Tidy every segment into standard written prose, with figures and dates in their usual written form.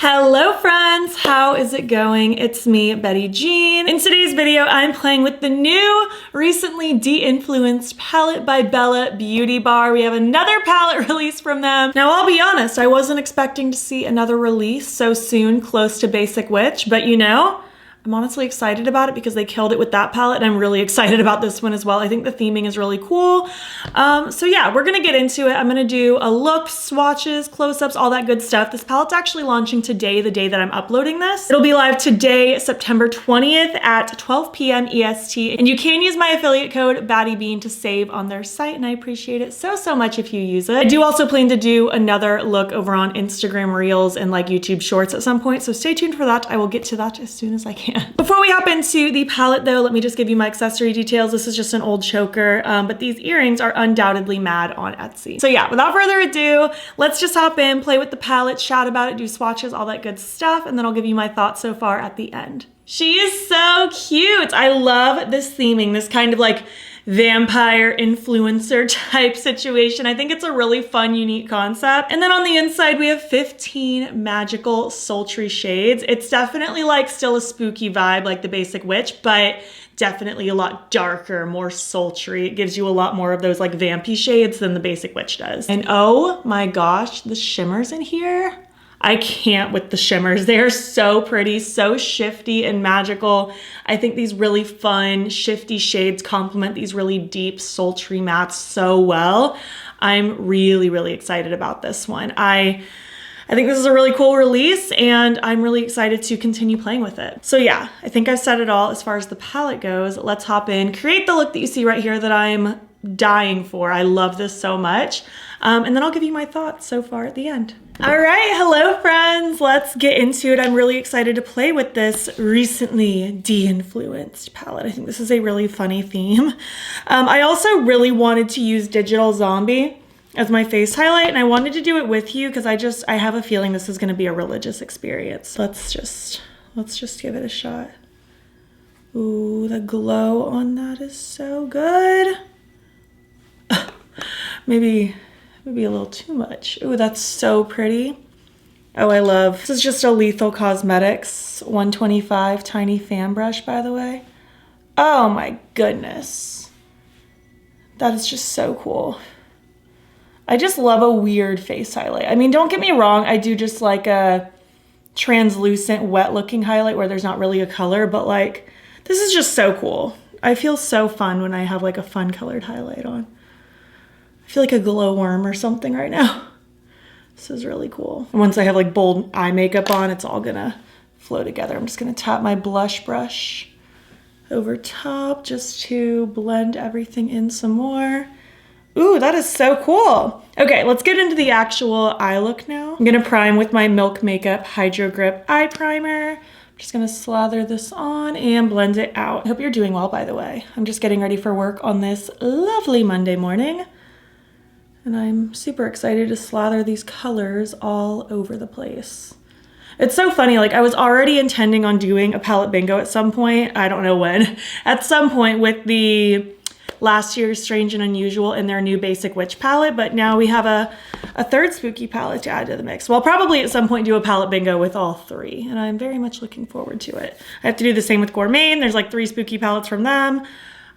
Hello friends, how is it going? It's me, Betty Jean. In today's video, I'm playing with the new, recently de-influenced palette by Bella Beauty Bar. We have another palette release from them. Now, I'll be honest, I wasn't expecting to see another release so soon, close to Basic Witch, but you know, I'm honestly excited about it because they killed it with that palette, and I'm really excited about this one as well. I think the theming is really cool. So yeah, we're gonna get into it. I'm gonna do a look, swatches, close-ups, all that good stuff. This palette's actually launching today, the day that I'm uploading this. It'll be live today, September 20th at 12 p.m. EST, and you can use my affiliate code battybean to save on their site, and I appreciate it so much if you use it. I do also plan to do another look over on Instagram Reels and like YouTube Shorts at some point, so stay tuned for that. I will get to that as soon as I can. Before we hop into the palette though, let me just give you my accessory details. This is just an old choker, but these earrings are undoubtedly mad on Etsy. So yeah, without further ado, let's just hop in, play with the palette, chat about it, do swatches, all that good stuff, and then I'll give you my thoughts so far at the end. She is so cute. I love this theming, this kind of like vampire influencer type situation. I think it's a really fun, unique concept. And then on the inside, we have 15 magical, sultry shades. It's definitely like still a spooky vibe like the Basic Witch, but definitely a lot darker, more sultry. It gives you a lot more of those like vampy shades than the Basic Witch does. And oh my gosh, the shimmers in here. I can't with the shimmers. They are so pretty, so shifty and magical. I think these really fun, shifty shades complement these really deep, sultry mattes so well. I'm really excited about this one. I think this is a really cool release, and I'm really excited to continue playing with it. So yeah, I think I've said it all as far as the palette goes. Let's hop in, create the look that you see right here that I'm dying for. I love this so much. And then I'll give you my thoughts so far at the end. All right, hello friends. Let's get into it. I'm really excited to play with this recently de-influenced palette. I think this is a really funny theme. I also really wanted to use Digital Zombie as my face highlight, and I wanted to do it with you because I have a feeling this is gonna be a religious experience. Let's just give it a shot. Ooh, the glow on that is so good. Maybe a little too much. Ooh, that's so pretty. Oh, I love, this is just a Lethal Cosmetics 125 tiny fan brush, by the way. Oh my goodness. That is just so cool. I just love a weird face highlight. I mean, don't get me wrong, I do just like a translucent, wet looking highlight where there's not really a color, but like, this is just so cool. I feel so fun when I have like a fun colored highlight on. I feel like a glowworm or something right now. This is really cool. And once I have like bold eye makeup on, it's all gonna flow together. I'm just gonna tap my blush brush over top just to blend everything in some more. Ooh, that is so cool. Okay, let's get into the actual eye look now. I'm gonna prime with my Milk Makeup Hydro Grip Eye Primer. I'm just gonna slather this on and blend it out. I hope you're doing well, by the way. I'm just getting ready for work on this lovely Monday morning. And I'm super excited to slather these colors all over the place. It's so funny, like I was already intending on doing a palette bingo at some point, I don't know when, at some point with the last year's Strange and Unusual and their new Basic Witch palette, but now we have a third spooky palette to add to the mix. Well, I'll probably at some point do a palette bingo with all three, and I'm very much looking forward to it. I have to do the same with Gourmet, and there's like 3 spooky palettes from them.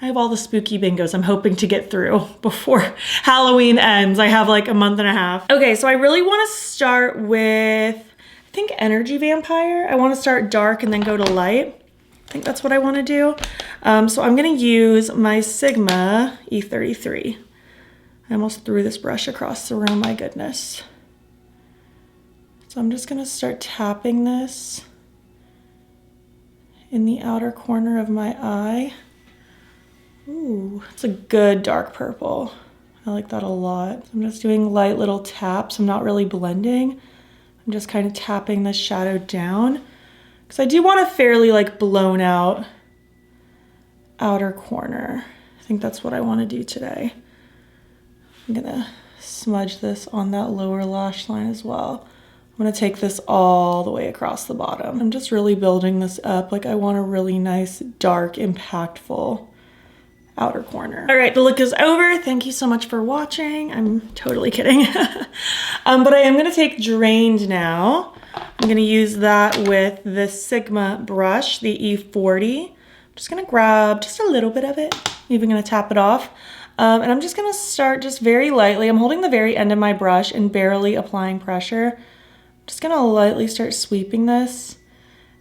I have all the spooky bingos I'm hoping to get through before Halloween ends. I have like a month and a half. Okay, so I really want to start with, I think Energy Vampire. I want to start dark and then go to light. I think that's what I want to do. So I'm going to use my Sigma E33. I almost threw this brush across the room, my goodness. So I'm just going to start tapping this in the outer corner of my eye. Ooh, it's a good dark purple. I like that a lot. I'm just doing light little taps. I'm not really blending. I'm just kind of tapping the shadow down because I do want a fairly like blown out outer corner. I think that's what I want to do today. I'm gonna smudge this on that lower lash line as well. I'm gonna take this all the way across the bottom. I'm just really building this up. Like I want a really nice, dark, impactful outer corner. All right, the look is over. Thank you so much for watching. I'm totally kidding. But I am gonna take Drained now. I'm gonna use that with this Sigma brush, the E40. I'm just gonna grab just a little bit of it. I'm even gonna tap it off. And I'm just gonna start just very lightly. I'm holding the very end of my brush and barely applying pressure. I'm just gonna lightly start sweeping this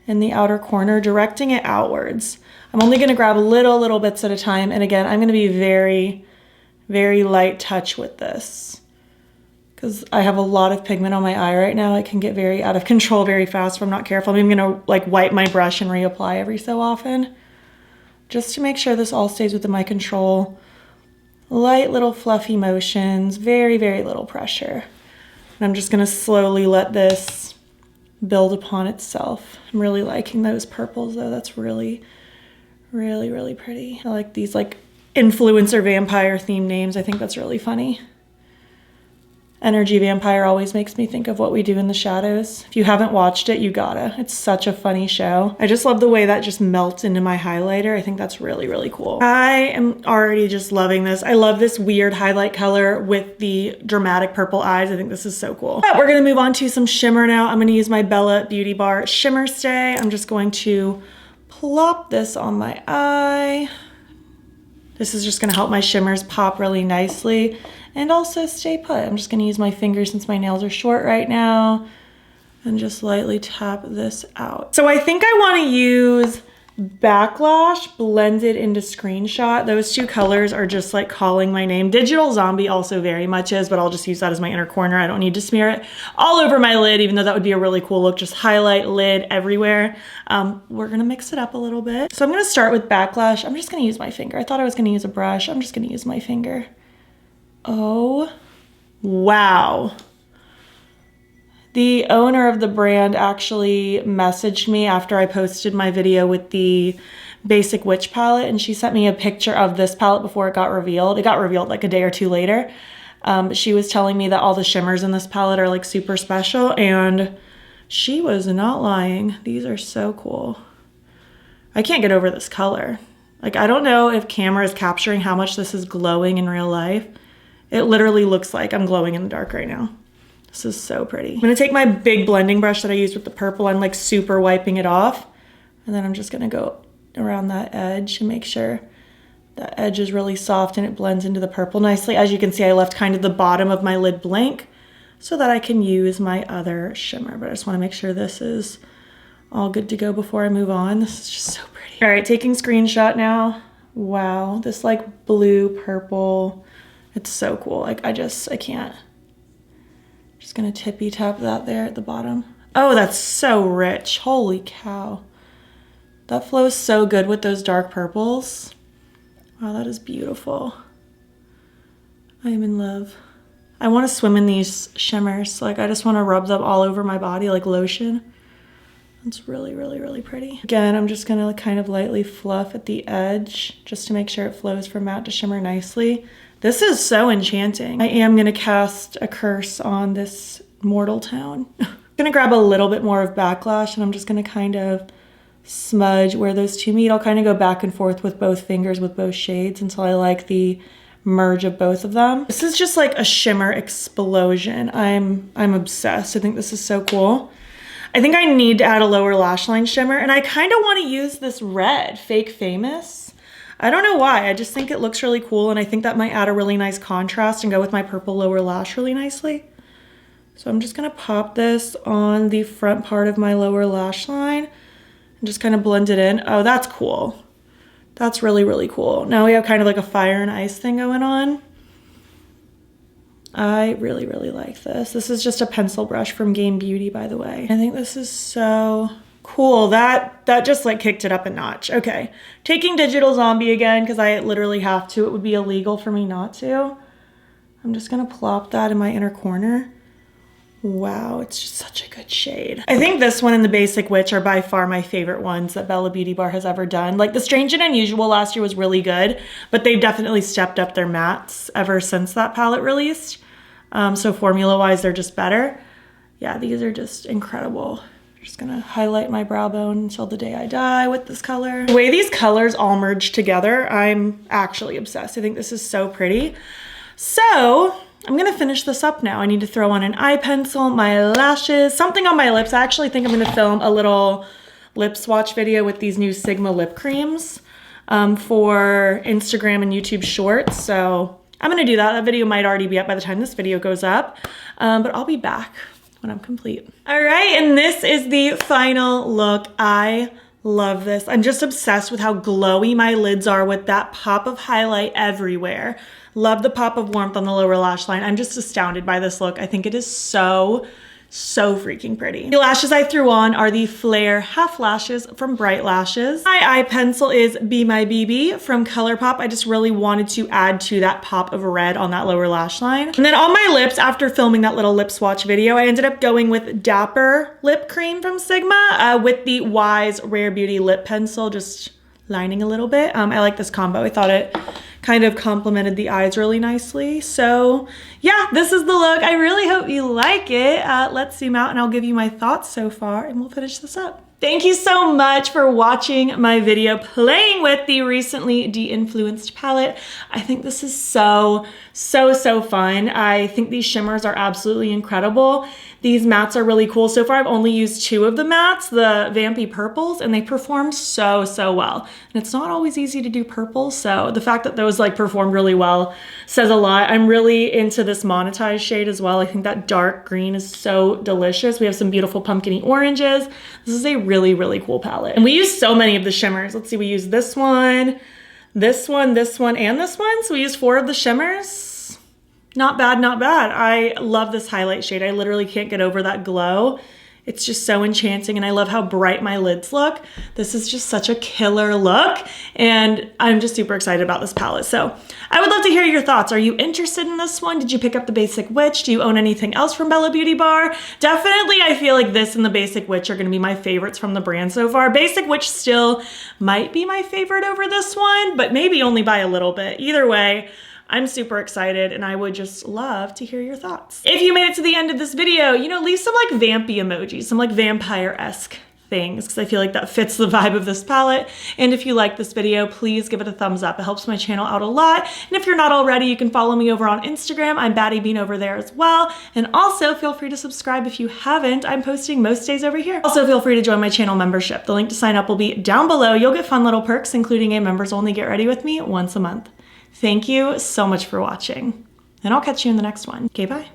in the outer corner, directing it outwards. I'm only gonna grab little bits at a time. And again, I'm gonna be very, very light touch with this because I have a lot of pigment on my eye right now. It can get very out of control very fast if I'm not careful. I'm even gonna like wipe my brush and reapply every so often just to make sure this all stays within my control. Light little fluffy motions, very, very little pressure. And I'm just gonna slowly let this build upon itself. I'm really liking those purples though. That's really, really, really pretty. I like these like influencer vampire theme names. I think that's really funny. Energy vampire always makes me think of What We Do in the Shadows. If you haven't watched it, you gotta. It's such a funny show. I just love the way that just melts into my highlighter. I think that's really, really cool. I am already just loving this. I love this weird highlight color with the dramatic purple eyes. I think this is so cool. But we're gonna move on to some shimmer now. I'm gonna use my Bella Beauty Bar Shimmer Stay. I'm just going to plop this on my eye. This is just gonna help my shimmers pop really nicely and also stay put. I'm just gonna use my fingers since my nails are short right now and just lightly tap this out. So I think I wanna use Backlash blended into Screenshot. Those two colors are just like calling my name. Digital Zombie also very much is, but I'll just use that as my inner corner. I don't need to smear it all over my lid, even though that would be a really cool look. Just highlight lid everywhere. We're gonna mix it up a little bit. So I'm gonna start with Backlash. I'm just gonna use my finger. I thought I was gonna use a brush. I'm just gonna use my finger. Oh, wow. The owner of the brand actually messaged me after I posted my video with the Basic Witch palette, and she sent me a picture of this palette before it got revealed. It got revealed like a day or two later. She was telling me that all the shimmers in this palette are like super special, and she was not lying. These are so cool. I can't get over this color. Like, I don't know if camera is capturing how much this is glowing in real life. It literally looks like I'm glowing in the dark right now. This is so pretty. I'm gonna take my big blending brush that I used with the purple. I'm like super wiping it off. And then I'm just gonna go around that edge and make sure that edge is really soft and it blends into the purple nicely. As you can see, I left kind of the bottom of my lid blank so that I can use my other shimmer. But I just wanna make sure this is all good to go before I move on. This is just so pretty. All right, taking Screenshot now. Wow, this like blue, purple, it's so cool. Like I can't. Just gonna tippy tap that there at the bottom. Oh, that's so rich. Holy cow. That flows so good with those dark purples. Wow, that is beautiful. I am in love. I wanna swim in these shimmers. Like I just wanna rub them all over my body like lotion. It's really, really, really pretty. Again, I'm just gonna kind of lightly fluff at the edge just to make sure it flows from matte to shimmer nicely. This is so enchanting. I am gonna cast a curse on this mortal town. I'm gonna grab a little bit more of Backlash and I'm just gonna kind of smudge where those two meet. I'll kind of go back and forth with both fingers with both shades until I like the merge of both of them. This is just like a shimmer explosion. I'm obsessed. I think this is so cool. I think I need to add a lower lash line shimmer, and I kind of want to use this red, Fake Famous. I don't know why, I just think it looks really cool, and I think that might add a really nice contrast and go with my purple lower lash really nicely. So I'm just gonna pop this on the front part of my lower lash line and just kind of blend it in. Oh, that's cool. That's really, really cool. Now we have kind of like a fire and ice thing going on. I really, really like this. This is just a pencil brush from Beaute, by the way. I think this is so cool. That just like kicked it up a notch. Okay, taking Digital Zombie again, because I literally have to. It would be illegal for me not to. I'm just gonna plop that in my inner corner. Wow, it's just such a good shade. I think this one and the Basic Witch are by far my favorite ones that Bella Beauty Bar has ever done. Like the Strange and Unusual last year was really good, but they've definitely stepped up their mattes ever since that palette released. So formula-wise, they're just better. Yeah, these are just incredible. Just gonna highlight my brow bone until the day I die with this color. The way these colors all merge together, I'm actually obsessed. I think this is so pretty. So I'm gonna finish this up now. I need to throw on an eye pencil, my lashes, something on my lips. I actually think I'm gonna film a little lip swatch video with these new Sigma lip creams for Instagram and YouTube Shorts. So I'm gonna do that. That video might already be up by the time this video goes up, but I'll be back when I'm complete. All right, and this is the final look. I love this. I'm just obsessed with how glowy my lids are with that pop of highlight everywhere. Love the pop of warmth on the lower lash line. I'm just astounded by this look. I think it is so freaking pretty. The lashes I threw on are the Flare half lashes from Bright Lashes. My eye pencil is Be My BB from ColourPop. I just really wanted to add to that pop of red on that lower lash line. And then on my lips, after filming that little lip swatch video, I ended up going with Dapper Lip Cream from Sigma with the Wise Rare Beauty Lip Pencil, just lining a little bit. I like this combo. I thought it kind of complemented the eyes really nicely. So yeah, this is the look. I really hope you like it. Let's zoom out and I'll give you my thoughts so far and we'll finish this up. Thank you so much for watching my video playing with the recently de-influenced palette. I think this is so fun. I think these shimmers are absolutely incredible. These mattes are really cool. So far, I've only used 2 of the mattes, the Vampy Purples, and they perform so well. And it's not always easy to do purples, so the fact that those like performed really well says a lot. I'm really into this monetized shade as well. I think that dark green is so delicious. We have some beautiful pumpkin-y oranges. This is a really cool palette. And we use so many of the shimmers. Let's see, we use this one, this one, this one, and this one. So we use 4 of the shimmers. Not bad, not bad. I love this highlight shade. I literally can't get over that glow. It's just so enchanting and I love how bright my lids look. This is just such a killer look and I'm just super excited about this palette. So I would love to hear your thoughts. Are you interested in this one? Did you pick up the Basic Witch? Do you own anything else from Bella Beauty Bar? Definitely I feel like this and the Basic Witch are gonna be my favorites from the brand so far. Basic Witch still might be my favorite over this one, but maybe only by a little bit. Either way, I'm super excited and I would just love to hear your thoughts. If you made it to the end of this video, you know, leave some like vampy emojis, some like vampire-esque things, because I feel like that fits the vibe of this palette. And if you like this video, please give it a thumbs up. It helps my channel out a lot. And if you're not already, you can follow me over on Instagram. I'm battybean over there as well. And also feel free to subscribe if you haven't. I'm posting most days over here. Also feel free to join my channel membership. The link to sign up will be down below. You'll get fun little perks, including a members only get ready with me once a month. Thank you so much for watching, and I'll catch you in the next one. Okay, bye.